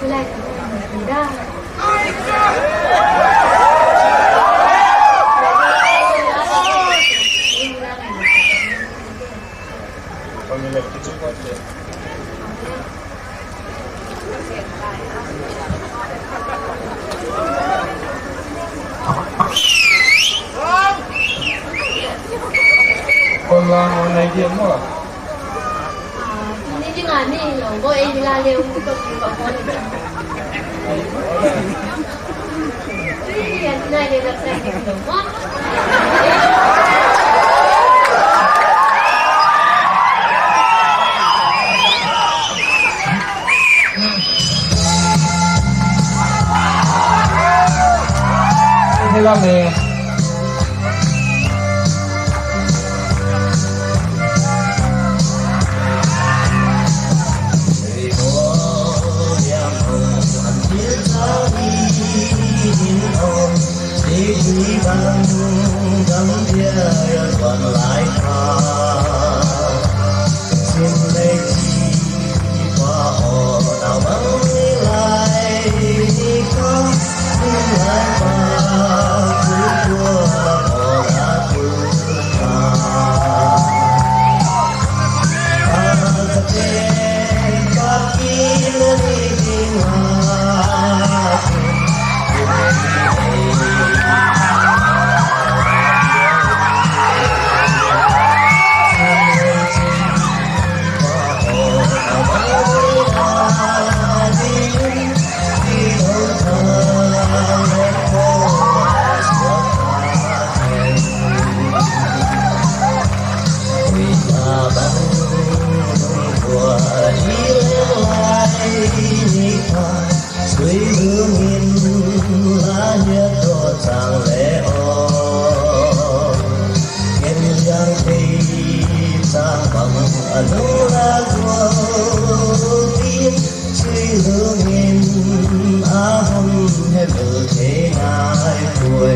lại thì đa con này điện mà ini juga ni loh, kau ini lah leh untuk kau ni. Iya, ni leh nak saya ni loh. Ini lah ni. Chỉ bằng đắm đia còn lại ta xin lấy chi qua họ nào bao lại đi có xin lại ba cứ qua họ đã thương ta ta tên ta kia đi ngoài suy hương nghìn lá nhớ cho chàng lẽ ôm nhân gian thì sang bằng ẩn lá của tiên suy hương nghìn á hồng hết từ thế ai tuổi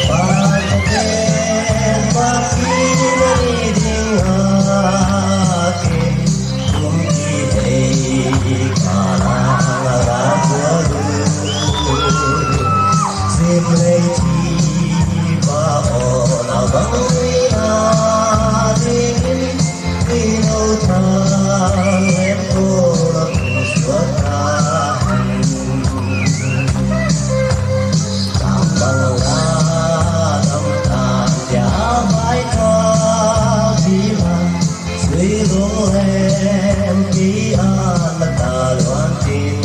ba tên ba khi đi đi hoa kim cũng chỉ thấy cả là của xin lấy chi ba họ nào bằng ta đi đâu thang em cô lập suốt ta tạm bằng lá đâm tàn giá mái ca vì mà suy đổ em chỉ an ta loan tin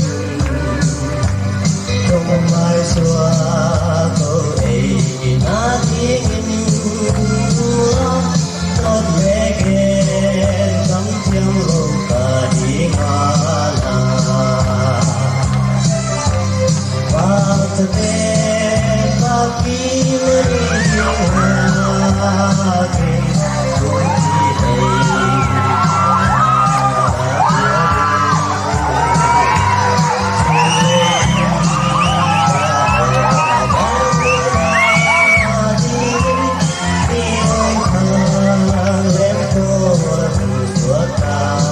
không mai xua câu ấy na tiếng tốt nhẹ kề cắm theo lồng cả đi ngã và thực tế ta khi đi hoa kim cũng chỉ thấy Hãy subscribe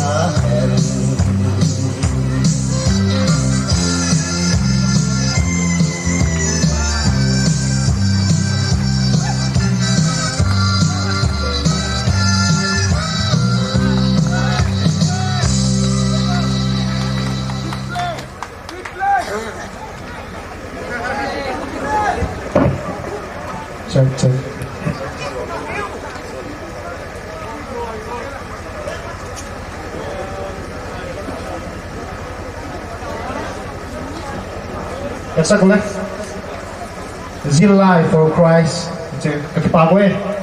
akin. Check. Yes, sir, correct. Zeal life for Christ. Ito, kakipago eh.